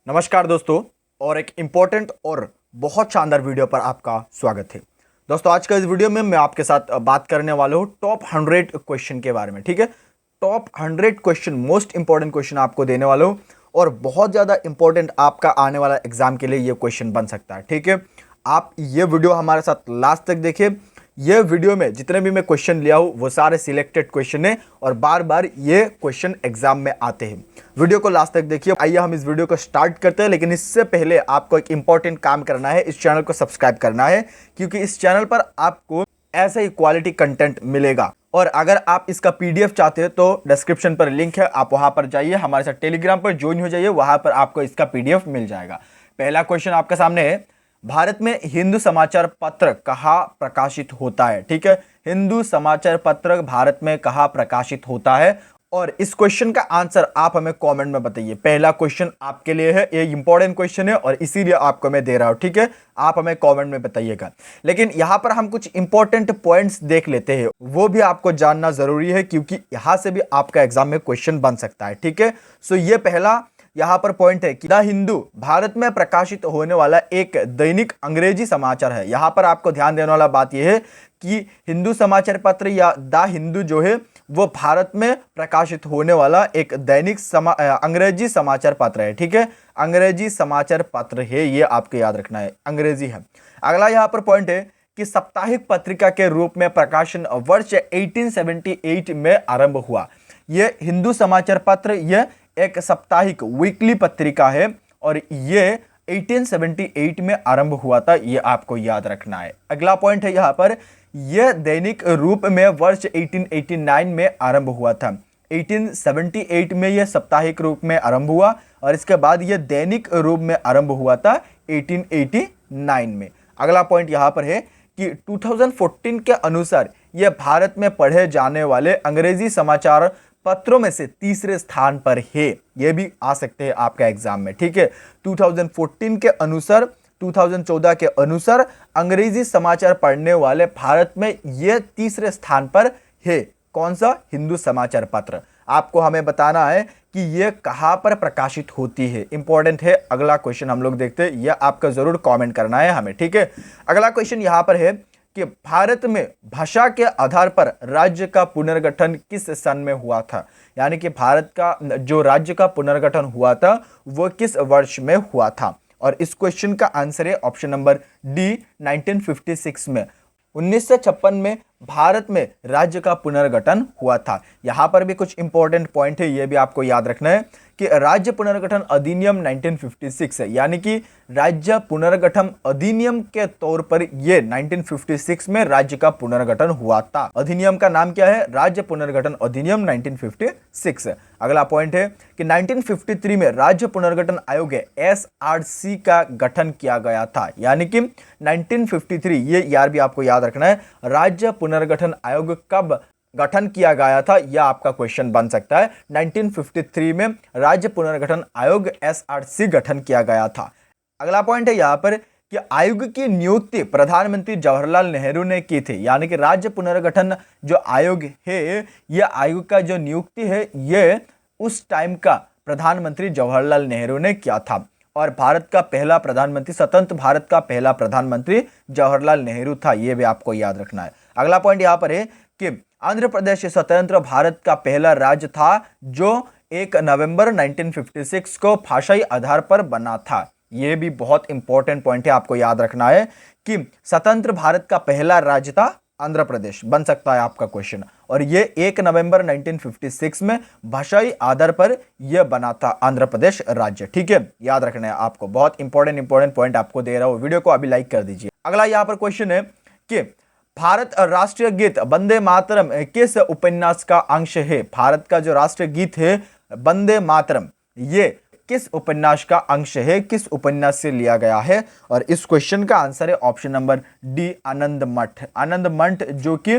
नमस्कार दोस्तों, और एक इम्पोर्टेंट और बहुत शानदार वीडियो पर आपका स्वागत है। दोस्तों, आज का इस वीडियो में मैं आपके साथ बात करने वाला हूँ टॉप 100 क्वेश्चन के बारे में। ठीक है, top 100 question, most important question आपको देने वाला हूँ और बहुत ज़्यादा इंपॉर्टेंट आपका आने वाला एग्जाम के लिए ये क्वेश्चन बन सकता है। ठीक है, आप ये वीडियो हमारे साथ लास्ट तक देखिए। ये वीडियो में जितने भी मैं क्वेश्चन लिया हूँ वो सारे सिलेक्टेड क्वेश्चन है और बार बार ये क्वेश्चन एग्जाम में आते हैं। वीडियो को लास्ट तक देखिए। आइए हम इस वीडियो को स्टार्ट करते हैं, लेकिन इससे पहले आपको एक इंपॉर्टेंट काम करना है, इस चैनल को सब्सक्राइब करना है, क्योंकि इस चैनल पर आपको ऐसा ही क्वालिटी कंटेंट मिलेगा। और अगर आप इसका पीडीएफ चाहते हैं तो डिस्क्रिप्शन पर लिंक है, आप वहां पर जाइए, हमारे साथ टेलीग्राम पर ज्वाइन हो जाइए, वहां पर आपको इसका पीडीएफ मिल जाएगा। पहला क्वेश्चन आपके सामने है, भारत में हिंदू समाचार पत्र कहाँ प्रकाशित होता है। ठीक है, हिंदू समाचार पत्र भारत में कहाँ प्रकाशित होता है, और इस क्वेश्चन का आंसर आप हमें कमेंट में बताइए। पहला क्वेश्चन आपके लिए है, ये इंपॉर्टेंट क्वेश्चन है और इसीलिए आपको मैं दे रहा हूं। ठीक है, आप हमें कमेंट में बताइएगा। लेकिन यहां पर हम कुछ इंपॉर्टेंट पॉइंट्स देख लेते हैं, वो भी आपको जानना जरूरी है, क्योंकि यहां से भी आपका एग्जाम में क्वेश्चन बन सकता है। ठीक है, सो ये पहला यहां पर पॉइंट है कि द हिंदू भारत में प्रकाशित होने वाला एक दैनिक अंग्रेजी समाचार है। यहां पर आपको ध्यान देने वाला बात यह है कि हिंदू समाचार पत्र या द हिंदू जो है वो भारत में प्रकाशित होने वाला एक दैनिक अंग्रेजी समाचार पत्र है। ठीक है, अंग्रेजी समाचार पत्र है, ये आपको याद रखना है, अंग्रेजी है। अगला यहां पर पॉइंट है कि साप्ताहिक पत्रिका के रूप में प्रकाशन वर्ष 1878 में आरंभ हुआ। यह हिंदू समाचार पत्र यह एक साप्ताहिक वीकली पत्रिका है और ये 1878 में आरंभ हुआ था, ये आपको याद रखना है। अगला पॉइंट है यहाँ पर, यह दैनिक रूप में वर्ष 1889 में आरंभ हुआ था। 1878 में यह साप्ताहिक रूप में आरंभ हुआ और इसके बाद यह दैनिक रूप में आरंभ हुआ था 1889 में। अगला पॉइंट यहाँ पर है कि 2014 के अनुसार यह भारत में पढ़े जाने वाले अंग्रेजी समाचार पत्रों में से तीसरे स्थान पर है। यह भी आ सकते हैं आपका एग्जाम में। ठीक है, 2014 के अनुसार, 2014 के अनुसार अंग्रेजी समाचार पढ़ने वाले भारत में यह तीसरे स्थान पर है। कौन सा? हिंदू समाचार पत्र। आपको हमें बताना है कि यह कहां पर प्रकाशित होती है, इंपॉर्टेंट है। अगला क्वेश्चन हम लोग देखते हैं, यह आपका जरूर कमेंट करना है हमें। ठीक है, अगला क्वेश्चन यहां पर है कि भारत में भाषा के आधार पर राज्य का पुनर्गठन किस सन में हुआ था। यानी कि भारत का जो राज्य का पुनर्गठन हुआ था वो किस वर्ष में हुआ था, और इस क्वेश्चन का आंसर है ऑप्शन नंबर डी, 1956 में। 1956 में भारत में राज्य का पुनर्गठन हुआ था। यहां पर भी कुछ इंपॉर्टेंट पॉइंट है, यह भी आपको याद रखना है कि राज्य पुनर्गठन अधिनियम 1956 है, यानी कि राज्य पुनर्गठन अधिनियम के तौर पर यह 1956 में राज्य का पुनर्गठन हुआ था। अधिनियम का नाम क्या है? राज्य पुनर्गठन अधिनियम 1956। अगला पॉइंट है कि 1953 में राज्य पुनर्गठन आयोग SRC का गठन किया गया था। यानी कि 1953, ये यार भी आपको याद रखना है, राज्य पुनर्गठन आयोग कब गठन किया गया था, यह आपका क्वेश्चन बन सकता है। 1953 में राज्य पुनर्गठन आयोग SRC गठन किया गया था। अगला पॉइंट है यहाँ पर कि आयोग की नियुक्ति प्रधानमंत्री जवाहरलाल नेहरू ने की थी। यानी कि राज्य पुनर्गठन जो आयोग है, यह आयोग का जो नियुक्ति है यह उस टाइम का प्रधानमंत्री जवाहरलाल नेहरू ने किया था, और भारत का पहला प्रधानमंत्री, स्वतंत्र भारत का पहला प्रधानमंत्री जवाहरलाल नेहरू था। यह भी आपको याद रखना है। अगला पॉइंट यहाँ पर है कि आंध्र प्रदेश स्वतंत्र भारत का पहला राज्य था जो 1 नवंबर 1956 को भाषाई आधार पर बना था। यह भी बहुत इंपॉर्टेंट पॉइंट है, आपको याद रखना है कि स्वतंत्र भारत का पहला राज्य था आंध्र प्रदेश, बन सकता है आपका क्वेश्चन, और यह 1 नवंबर 1956 में भाषाई आधार पर यह बना था आंध्र प्रदेश राज्य। ठीक है, याद रखना है आपको, बहुत इंपॉर्टेंट पॉइंट आपको दे रहा हूं। वीडियो को अभी लाइक कर दीजिए। अगला यहां पर क्वेश्चन है कि भारत राष्ट्रीय गीत वंदे मातरम किस उपन्यास का अंश है। भारत का जो राष्ट्रीय गीत है वंदे मातरम, ये किस उपन्यास का अंश है, किस उपन्यास से लिया गया है, और इस क्वेश्चन का आंसर है ऑप्शन नंबर डी, आनंद मठ। आनंद मठ जो कि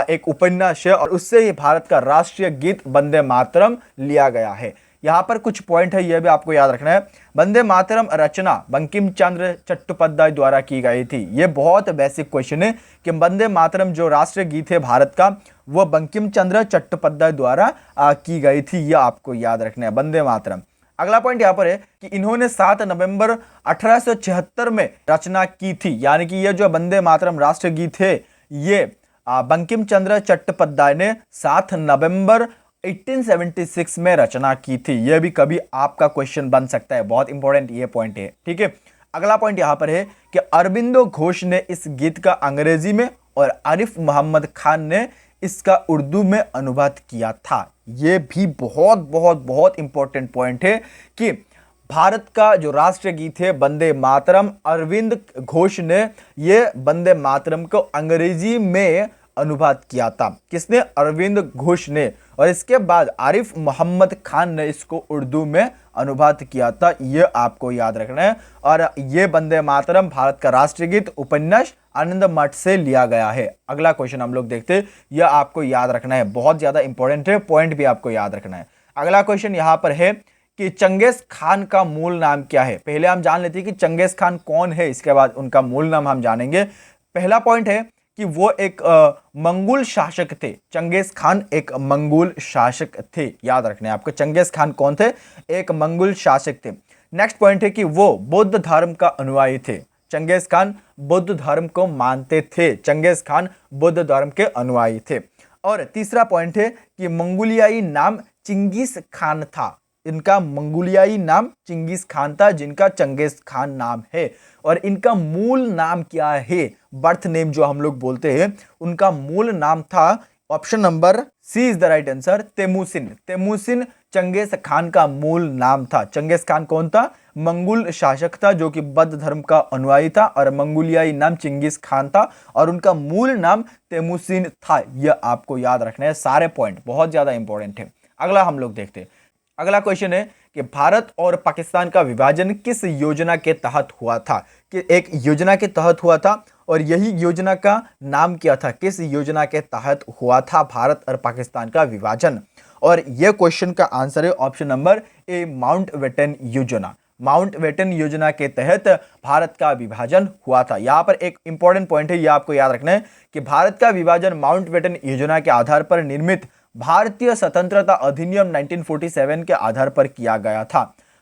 एक उपन्यास है और उससे ही भारत का राष्ट्रीय गीत वंदे मातरम लिया गया है। यहाँ पर कुछ पॉइंट है, यह भी आपको याद रखना है। वंदे मातरम रचना बंकिम चंद्र चट्टोपाध्याय द्वारा की गई थी। यह बहुत बेसिक क्वेश्चन है कि वंदे मातरम जो राष्ट्रीय गीत है भारत का, वह बंकिम चंद्र चट्टोपाध्याय द्वारा की गई थी। यह आपको याद रखना है, वंदे मातरम। अगला पॉइंट यहाँ पर है कि इन्होंने 7 नवंबर 1876 में रचना की थी, यानी कि ये जो वंदे मातरम राष्ट्रगीत है ये बंकिम चंद्र चट्टोपाध्याय ने 7 नवंबर 1876 में रचना की थी। यह भी कभी आपका क्वेश्चन बन सकता है, बहुत इंपॉर्टेंट ये पॉइंट है। ठीक है, अगला पॉइंट यहां पर है कि अरबिंदो घोष ने इस गीत का अंग्रेजी में और आरिफ मोहम्मद खान ने इसका उर्दू में अनुवाद किया था। यह भी बहुत बहुत बहुत इंपॉर्टेंट पॉइंट है कि भारत का जो राष्ट्रीय गीत है वंदे मातरम, अरविंद घोष ने यह वंदे मातरम को अंग्रेजी में अनुवाद किया था। किसने? अरविंद घोष ने। और इसके बाद आरिफ मोहम्मद खान ने इसको उर्दू में अनुवाद किया था। यह आपको याद रखना है। और यह वंदे मातरम भारत का राष्ट्रीय गीत उपन्यास आनंद मठ से लिया गया है। अगला क्वेश्चन हम लोग देखते हैं, यह आपको याद रखना है, बहुत ज्यादा इंपॉर्टेंट है, पॉइंट भी आपको याद रखना है। अगला क्वेश्चन यहां पर है कि चंगेज खान का मूल नाम क्या है। पहले हम जान लेते हैं कि चंगेज खान कौन है, इसके बाद उनका मूल नाम हम जानेंगे। पहला पॉइंट है कि वो एक मंगोल शासक थे। चंगेज खान एक मंगोल शासक थे, याद रखने आपको। चंगेज खान कौन थे? एक मंगोल शासक थे। नेक्स्ट पॉइंट है कि वो बौद्ध धर्म का अनुयायी थे। चंगेज खान बौद्ध धर्म को मानते थे। चंगेज खान बौद्ध धर्म के अनुयायी थे। और तीसरा पॉइंट है कि मंगोलियाई नाम चिंगिस खान था। इनका मंगोलियाई नाम चिंगिस खान था, जिनका चंगेज खान नाम है। और इनका मूल नाम क्या है? बर्थ नेम जो हम लोग बोलते हैं, उनका मूल नाम था, option number C is the right answer, Temujin. Temujin Genghis Khan का मूल नाम था। चंगेज खान कौन था? मंगोल शासक था जो कि बौद्ध धर्म का अनुयायी था, और मंगोलियाई नाम चिंगिस खान था, और उनका मूल नाम तेमुसिन था। यह आपको याद रखना है। सारे पॉइंट बहुत ज्यादा इंपॉर्टेंट है। अगला हम लोग देखते हैं। अगला क्वेश्चन है कि भारत और पाकिस्तान का विभाजन किस योजना के तहत हुआ था? कि एक योजना के तहत हुआ था, और यही योजना का नाम क्या था? किस योजना के तहत हुआ था भारत और पाकिस्तान का विभाजन? और यह क्वेश्चन का आंसर है ऑप्शन नंबर ए, माउंटबेटन योजना। माउंटबेटन योजना के तहत भारत का विभाजन हुआ था। यहां पर एक इंपॉर्टेंट पॉइंट है, यह आपको याद रखना है कि भारत का विभाजन माउंटबेटन योजना के आधार पर निर्मित भारतीय स्वतंत्रता अधिनियम 1947 के आधार पर किया गया था।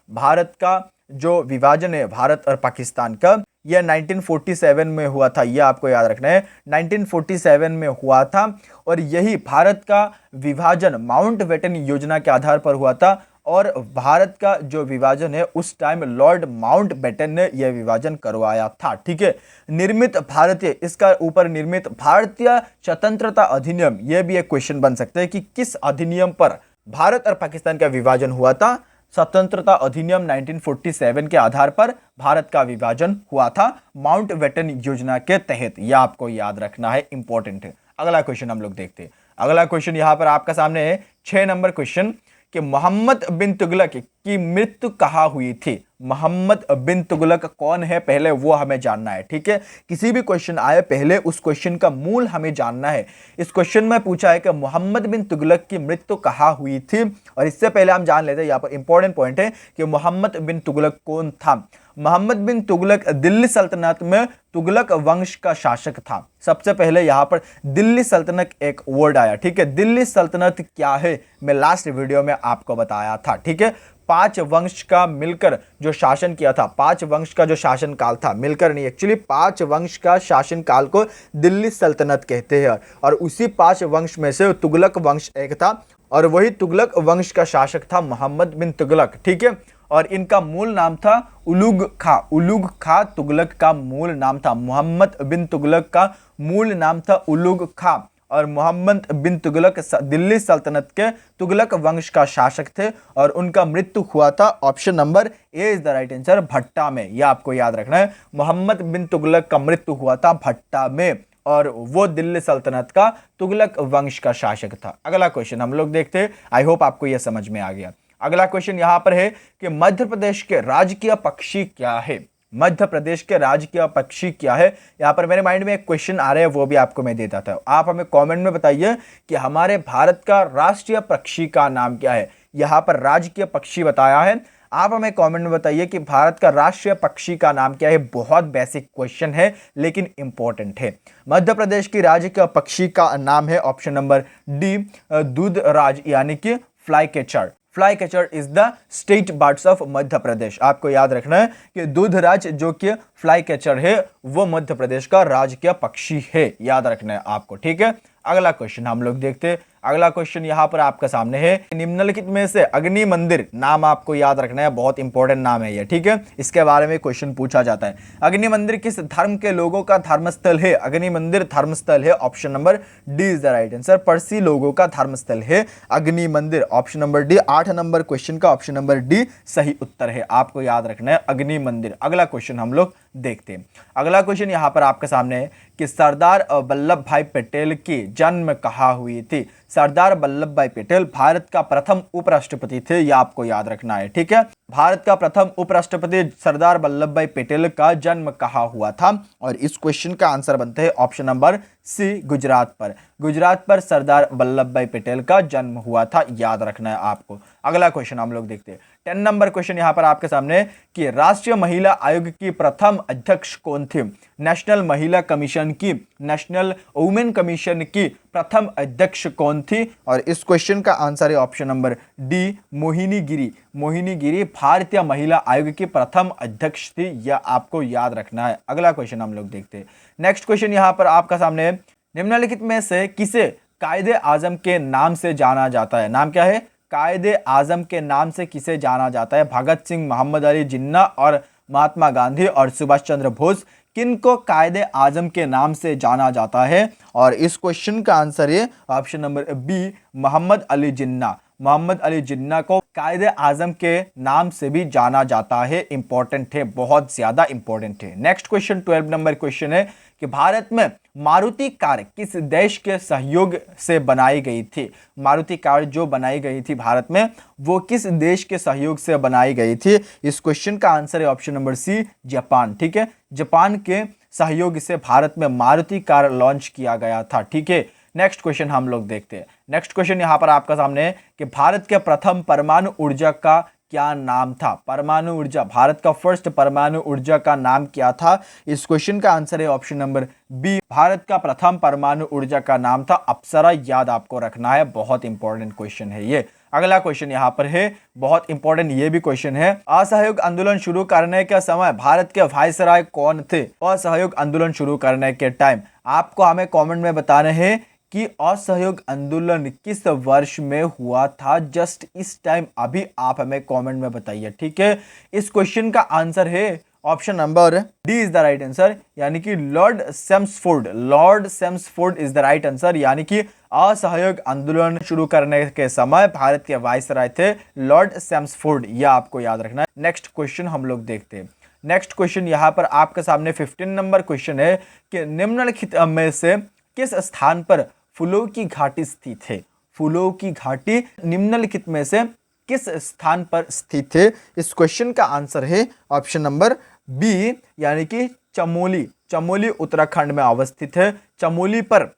भारत का जो विभाजन है भारत और पाकिस्तान का, यह 1947 में हुआ था। यह आपको याद रखना है, 1947 में हुआ था। और यही भारत का विभाजन माउंटबेटन योजना के आधार पर हुआ था। और भारत का जो विभाजन है उस टाइम लॉर्ड माउंटबेटन ने यह विभाजन करवाया था। ठीक है, निर्मित भारतीय, इसका ऊपर निर्मित भारतीय स्वतंत्रता अधिनियम, यह भी एक क्वेश्चन बन सकता है कि किस अधिनियम पर भारत और पाकिस्तान का विभाजन हुआ था? स्वतंत्रता अधिनियम 1947 के आधार पर भारत का विभाजन हुआ था माउंटबेटन योजना के तहत। यह आपको याद रखना है, इंपॉर्टेंट है। अगला क्वेश्चन हम लोग देखते हैं। अगला क्वेश्चन यहां पर आपका सामने है 6 नंबर क्वेश्चन कि मोहम्मद बिन तुगलक की मृत्यु कहाँ हुई थी? मोहम्मद बिन तुगलक कौन है, पहले वो हमें जानना है। ठीक है, किसी भी क्वेश्चन आए पहले उस क्वेश्चन का मूल हमें जानना है। इस क्वेश्चन में पूछा है कि मोहम्मद बिन तुगलक की मृत्यु कहाँ हुई थी, और इससे पहले हम जान लेते हैं, यहाँ पर इंपॉर्टेंट पॉइंट है कि मोहम्मद बिन तुगलक कौन था। मोहम्मद बिन तुगलक दिल्ली सल्तनत में तुगलक वंश का शासक था। सबसे पहले यहाँ पर दिल्ली सल्तनत एक वर्ड आया। ठीक है, दिल्ली सल्तनत क्या है मैं लास्ट वीडियो में आपको बताया था। ठीक है, 5 वंश का मिलकर जो शासन किया था, 5 वंश का जो शासन काल था, मिलकर नहीं, एक्चुअली 5 वंश का शासन काल को दिल्ली सल्तनत कहते हैं। और उसी 5 वंश में से तुगलक वंश एक था, और वही तुगलक वंश का शासक था मोहम्मद बिन तुगलक। ठीक है, और इनका मूल नाम था उलुग खा। उलुग खा तुगलक का मूल नाम था। मोहम्मद बिन तुगलक का मूल नाम था उलुग खा, और मोहम्मद बिन तुगलक दिल्ली सल्तनत के तुगलक वंश का शासक थे, और उनका मृत्यु हुआ था, option number A is the right answer, भट्टा में। यह आपको याद रखना है, मोहम्मद बिन तुगलक का मृत्यु हुआ था भट्टा में, और वो दिल्ली सल्तनत का तुगलक वंश का शासक था। अगला क्वेश्चन हम लोग देखते हैं। आई होप आपको यह समझ में आ गया। अगला क्वेश्चन यहां पर है कि मध्य प्रदेश के राजकीय पक्षी क्या है? मध्य प्रदेश के राजकीय पक्षी क्या है? यहां पर मेरे माइंड में एक क्वेश्चन आ रहा है, वो भी आपको मैं देता था। आप हमें कमेंट में बताइए कि हमारे भारत का राष्ट्रीय पक्षी का नाम क्या है। यहां पर राजकीय पक्षी बताया है, आप हमें कमेंट में बताइए कि भारत का राष्ट्रीय पक्षी का नाम क्या है। बहुत बेसिक क्वेश्चन है लेकिन इंपॉर्टेंट है। मध्य प्रदेश की राजकीय पक्षी का नाम है ऑप्शन नंबर डी, दूधराज, यानी कि flycatcher. Flycatcher is the state birds of Madhya Pradesh. आपको याद रखना है कि दूधराज जो कि फ्लाई कैचर है वो मध्य प्रदेश का राजकीय पक्षी है, याद रखना है आपको, ठीक है। अगला क्वेश्चन हम लोग देखते हैं। अगला क्वेश्चन यहां पर आपके सामने है, निम्नलिखित में से अग्नि मंदिर नाम आपको याद रखना है, बहुत इंपॉर्टेंट नाम है ये, ठीक है। इसके बारे में क्वेश्चन पूछा जाता है। अग्नि मंदिर किस धर्म के लोगों का धर्मस्थल है? अग्नि मंदिर धर्मस्थल है, option number D is the right answer. Parsi लोगों का धर्मस्थल है अग्नि मंदिर, option number D. 8 number question का ऑप्शन नंबर डी सही उत्तर है, आपको याद रखना है अग्नि मंदिर। अगला क्वेश्चन हम लोग देखते हैं। अगला क्वेश्चन यहां पर आपके सामने है कि सरदार वल्लभ भाई पटेल की जन्म कहाँ हुई थी? सरदार वल्लभ भाई पटेल भारत का प्रथम उपराष्ट्रपति थे, यह आपको याद रखना है, ठीक है। भारत का प्रथम उपराष्ट्रपति सरदार वल्लभ भाई पटेल का जन्म कहाँ हुआ था? और इस क्वेश्चन का आंसर बनते हैं ऑप्शन नंबर सी, गुजरात पर। गुजरात पर सरदार वल्लभ भाई पटेल का जन्म हुआ था, याद रखना है आपको। अगला क्वेश्चन हम लोग देखते हैं। 10 नंबर क्वेश्चन यहां पर आपके सामने कि राष्ट्रीय महिला आयोग की प्रथम अध्यक्ष कौन थी? नेशनल महिला कमीशन की, नेशनल वुमेन कमीशन की प्रथम अध्यक्ष कौन थी? और इस क्वेश्चन का आंसर है ऑप्शन नंबर डी, मोहिनी गिरी। मोहिनी गिरी भारतीय महिला आयोग की प्रथम अध्यक्ष थी, यह आपको याद रखना है। अगला क्वेश्चन हम लोग देखते हैं। नेक्स्ट क्वेश्चन यहां पर आपका सामने, निम्नलिखित में से किसे कायदे आजम के नाम से जाना जाता है? नाम क्या है? कायदे आजम के नाम से किसे जाना जाता है? भगत सिंह, मोहम्मद अली जिन्ना और महात्मा गांधी और सुभाष चंद्र बोस, किनको कायदे आजम के नाम से जाना जाता है? और इस क्वेश्चन का आंसर है option number B, Mohammad Ali Jinnah. Mohammad Ali Jinnah को कायदे आजम के नाम से भी जाना जाता है। इंपॉर्टेंट है, बहुत ज्यादा इंपॉर्टेंट है। नेक्स्ट क्वेश्चन 12 नंबर क्वेश्चन है कि भारत में मारुति कार किस देश के सहयोग से बनाई गई थी? मारुति कार जो बनाई गई थी भारत में, वो किस देश के सहयोग से बनाई गई थी? इस क्वेश्चन का आंसर है ऑप्शन नंबर सी, जापान, ठीक है। जापान के सहयोग से भारत में मारुति कार लॉन्च किया गया था, ठीक है। नेक्स्ट क्वेश्चन हम लोग देखते हैं। नेक्स्ट क्वेश्चन यहां पर आपका सामने है कि भारत के प्रथम परमाणु ऊर्जा का क्या नाम था? परमाणु ऊर्जा, भारत का फर्स्ट परमाणु ऊर्जा का नाम क्या था? इस क्वेश्चन का आंसर है ऑप्शन नंबर बी, भारत का प्रथम परमाणु ऊर्जा का नाम था अप्सरा, याद आपको रखना है, बहुत इंपॉर्टेंट क्वेश्चन है ये। अगला क्वेश्चन यहां पर है, बहुत इंपॉर्टेंट ये भी क्वेश्चन है। असहयोग आंदोलन शुरू करने के समय भारत के वायसराय कौन थे? असहयोग आंदोलन शुरू करने के टाइम आपको हमें कमेंट में बताने हैं कि असहयोग आंदोलन किस वर्ष में हुआ था। जस्ट इस टाइम अभी आप हमें कमेंट में बताइए, ठीक है। इस क्वेश्चन का आंसर है option number D is the right answer, यानी कि Lord Chelmsford. Lord Chelmsford is the right answer, यानी कि असहयोग आंदोलन शुरू करने के समय भारत के वायसराय थे लॉर्ड सेम्सफोर्ड, यह आपको याद रखना है। नेक्स्ट क्वेश्चन हम लोग देखते हैं। नेक्स्ट क्वेश्चन यहां पर आपके सामने 15 नंबर क्वेश्चन है कि निम्नलिखित में से किस स्थान पर फूलों की घाटी स्थित है? फूलों की घाटी निम्नलिखित में से किस स्थान पर स्थित है? इस क्वेश्चन का आंसर है ऑप्शन नंबर बी, यानी कि चमोली। चमोली उत्तराखंड में अवस्थित है। चमोली पर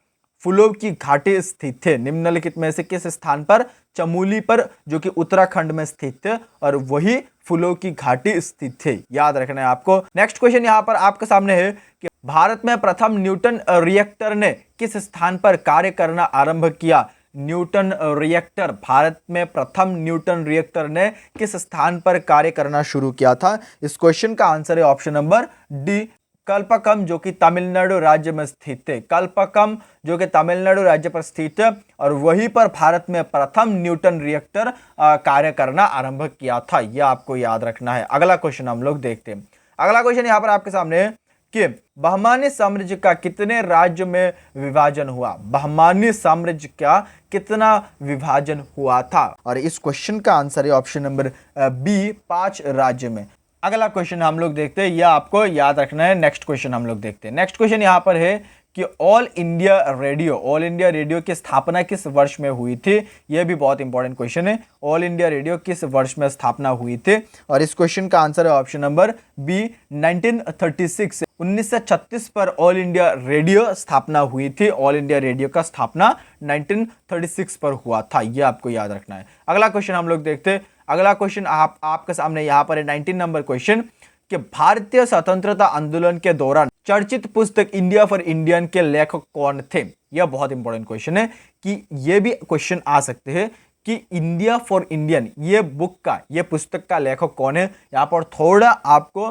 फूलों की घाटी स्थित है। निम्नलिखित में से किस स्थान पर? चमोली पर, जो कि उत्तराखंड में स्थित है, और वही फूलों की घाटी स्थित है, याद रखना है आपको। नेक्स्ट क्वेश्चन यहां पर आपके सामने है कि भारत में प्रथम न्यूटन रिएक्टर ने किस स्थान पर कार्य करना आरंभ किया? न्यूटन रिएक्टर, भारत में प्रथम न्यूटन रिएक्टर ने किस स्थान पर कार्य करना शुरू किया था? इस क्वेश्चन का आंसर है ऑप्शन नंबर डी, कल्पकम, जो कि तमिलनाडु राज्य में स्थित है। कल्पकम जो कि तमिलनाडु राज्य पर स्थित है, और वहीं पर भारत में प्रथम न्यूटन रिएक्टर कार्य करना आरंभ किया था, यह आपको याद रखना है। अगला क्वेश्चन हम लोग देखते हैं। अगला क्वेश्चन यहां पर आपके सामने है कि बहमानी साम्राज्य का कितने राज्य में विभाजन हुआ? बहमानी साम्राज्य का कितना विभाजन हुआ था? और इस क्वेश्चन का आंसर है ऑप्शन नंबर बी, 5 राज्य में। अगला क्वेश्चन हम लोग देखते हैं, यह आपको याद रखना है। नेक्स्ट क्वेश्चन हम लोग देखते हैं। नेक्स्ट क्वेश्चन यहां पर है कि ऑल इंडिया रेडियो की स्थापना किस वर्ष में हुई थी? यह भी बहुत इंपॉर्टेंट क्वेश्चन है। ऑल इंडिया रेडियो किस वर्ष में स्थापना हुई थी? और इस क्वेश्चन का आंसर है ऑप्शन नंबर बी, 1936। 1936 पर ऑल इंडिया रेडियो स्थापना हुई थी। ऑल इंडिया रेडियो का स्थापना 1936 पर हुआ था, यह आपको याद रखना है। अगला क्वेश्चन हम लोग देखते हैं। अगला क्वेश्चन आपके सामने यहाँ पर है 19 नंबर क्वेश्चन कि भारतीय स्वतंत्रता आंदोलन के दौरान चर्चित पुस्तक इंडिया फॉर इंडियन के लेखक कौन थे? यह बहुत इंपॉर्टेंट क्वेश्चन है कि यह भी क्वेश्चन आ सकते हैं कि इंडिया फॉर इंडियन ये बुक का, ये पुस्तक का लेखक कौन है। यहाँ पर थोड़ा आपको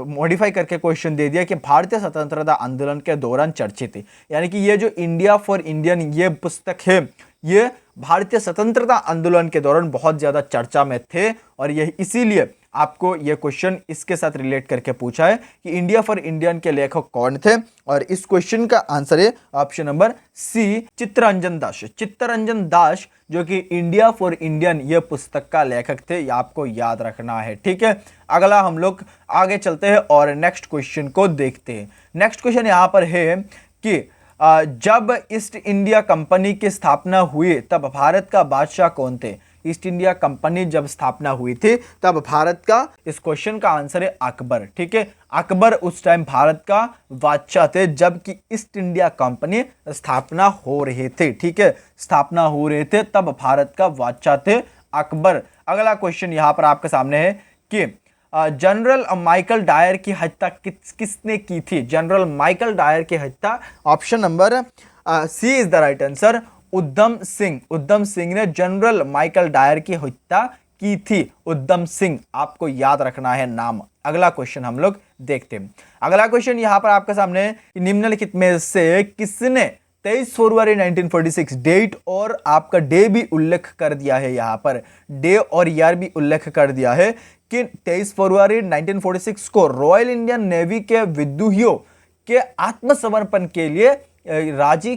मॉडिफाई करके क्वेश्चन दे दिया कि भारतीय स्वतंत्रता आंदोलन के दौरान चर्चित है, यानी कि ये जो इंडिया फॉर इंडियन ये पुस्तक है ये भारतीय स्वतंत्रता आंदोलन के दौरान बहुत ज्यादा चर्चा में थे, और यह इसीलिए आपको यह क्वेश्चन इसके साथ रिलेट करके पूछा है कि इंडिया फॉर इंडियन के लेखक कौन थे। और इस क्वेश्चन का आंसर है ऑप्शन नंबर सी, चित्तरंजन दास। चित्तरंजन दास जो कि इंडिया फॉर इंडियन ये पुस्तक का लेखक थे, ये आपको याद रखना है, ठीक है। अगला हम लोग आगे चलते हैं और नेक्स्ट क्वेश्चन को देखते हैं। नेक्स्ट क्वेश्चन यहाँ पर है कि जब ईस्ट इंडिया कंपनी की स्थापना हुई तब भारत का बादशाह कौन थे। ईस्ट इंडिया कंपनी जब स्थापना हुई थी तब भारत का, इस क्वेश्चन का आंसर है अकबर, ठीक है। अकबर उस टाइम भारत का बादशाह थे जबकि ईस्ट इंडिया कंपनी स्थापना हो रहे थे, ठीक है। स्थापना हो रहे थे तब भारत का बादशाह थे अकबर। अगला क्वेश्चन यहाँ पर आपके सामने है कि जनरल माइकल डायर की हत्या किसने की थी। जनरल माइकल डायर की हत्या, option number C is the right answer, Udham Singh. Udham Singh ने जनरल माइकल डायर की हत्या की थी। उधम सिंह, आपको याद रखना है नाम। अगला क्वेश्चन हम लोग देखते हैं। अगला क्वेश्चन यहां पर आपके सामने, निम्नलिखित में से किसने 23 फरवरी 1946 डेट और आपका डे भी उल्लेख कर दिया है। यहां पर डे और ईयर भी उल्लेख कर दिया है कि 23 फरवरी 1946 को रॉयल इंडियन नेवी के विद्रोहियों के आत्मसमर्पण के लिए राजी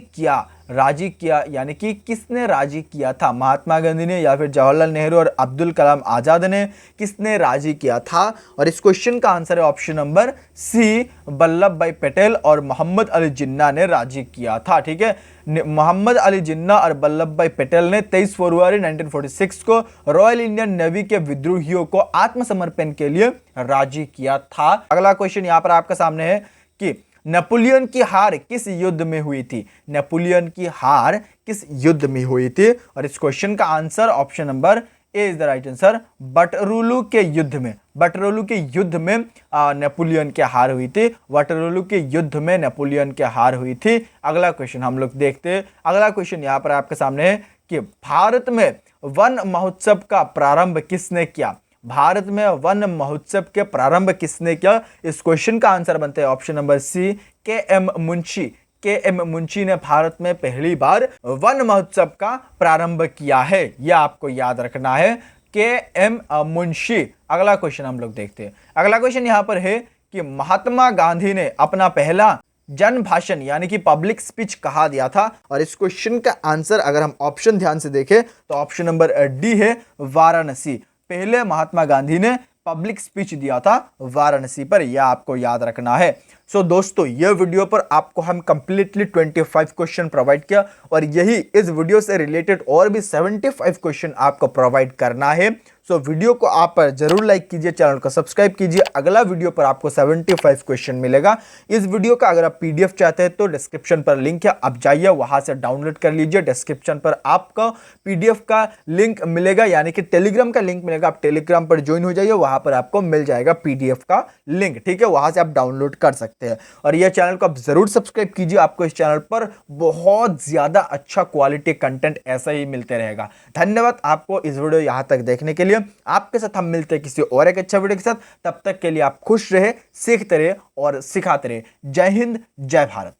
किया, यानी कि किसने राजी किया था। महात्मा गांधी ने या फिर जवाहरलाल नेहरू और अब्दुल कलाम आजाद ने, किसने राजी किया था। और इस क्वेश्चन का आंसर है ऑप्शन नंबर सी, वल्लभ भाई पटेल और मोहम्मद अली जिन्ना ने राजी किया था, ठीक है। मोहम्मद अली जिन्ना और वल्लभ भाई पटेल ने 23 फरवरी 1946 को रॉयल इंडियन नेवी के विद्रोहियों को आत्मसमर्पण के लिए राजी किया था। अगला क्वेश्चन यहाँ पर आपके सामने है कि नेपोलियन की हार किस युद्ध में हुई थी। नेपोलियन की हार किस युद्ध में हुई थी। और इस क्वेश्चन का answer option number A is the right answer, Waterloo के युद्ध में। वाटरलू के युद्ध में नेपोलियन की हार हुई थी। वाटरलू के युद्ध में नेपोलियन की हार हुई थी। अगला क्वेश्चन हम लोग देखते हैं। अगला क्वेश्चन यहाँ पर आपके सामने है कि भारत में वन महोत्सव का प्रारंभ किसने किया। भारत में वन महोत्सव के प्रारंभ किसने किया। इस क्वेश्चन का आंसर बनते हैं ऑप्शन नंबर सी, के एम मुंशी। के एम मुंशी ने भारत में पहली बार वन महोत्सव का प्रारंभ किया है, यह आपको याद रखना है, के एम मुंशी। अगला क्वेश्चन हम लोग देखते हैं। अगला क्वेश्चन यहां पर है कि महात्मा गांधी ने अपना पहला जन भाषण यानी कि पब्लिक स्पीच कहा दिया था। और इस क्वेश्चन का आंसर अगर हम ऑप्शन ध्यान से देखें तो ऑप्शन नंबर डी है, वाराणसी। पहले महात्मा गांधी ने पब्लिक स्पीच दिया था वाराणसी पर, यह आपको याद रखना है। सो दोस्तों, यह वीडियो पर आपको हम कंप्लीटली 25 क्वेश्चन प्रोवाइड किया और यही इस वीडियो से रिलेटेड और भी 75 क्वेश्चन आपको प्रोवाइड करना है। सो वीडियो को आप जरूर लाइक कीजिए, चैनल को सब्सक्राइब कीजिए। अगला वीडियो पर आपको 75 क्वेश्चन मिलेगा। इस वीडियो का अगर आप पीडीएफ चाहते हैं तो डिस्क्रिप्शन पर लिंक है, आप जाइए वहां से डाउनलोड कर लीजिए। डिस्क्रिप्शन पर आपका पीडीएफ का लिंक मिलेगा, यानी कि टेलीग्राम का लिंक मिलेगा। आप टेलीग्राम पर ज्वाइन हो जाइए, वहां पर आपको मिल जाएगा पीडीएफ का लिंक, ठीक है। वहां से आप डाउनलोड कर सकते हैं। और यह चैनल को आप जरूर सब्सक्राइब कीजिए, आपको इस चैनल पर बहुत ज्यादा अच्छा क्वालिटी कंटेंट ऐसा ही मिलते रहेगा। धन्यवाद आपको इस वीडियो यहां तक देखने के लिए। आपके साथ हम मिलते हैं किसी और एक अच्छा वीडियो के साथ। तब तक के लिए आप खुश रहे, सीखते रहे और सिखाते रहे। जय हिंद, जय भारत।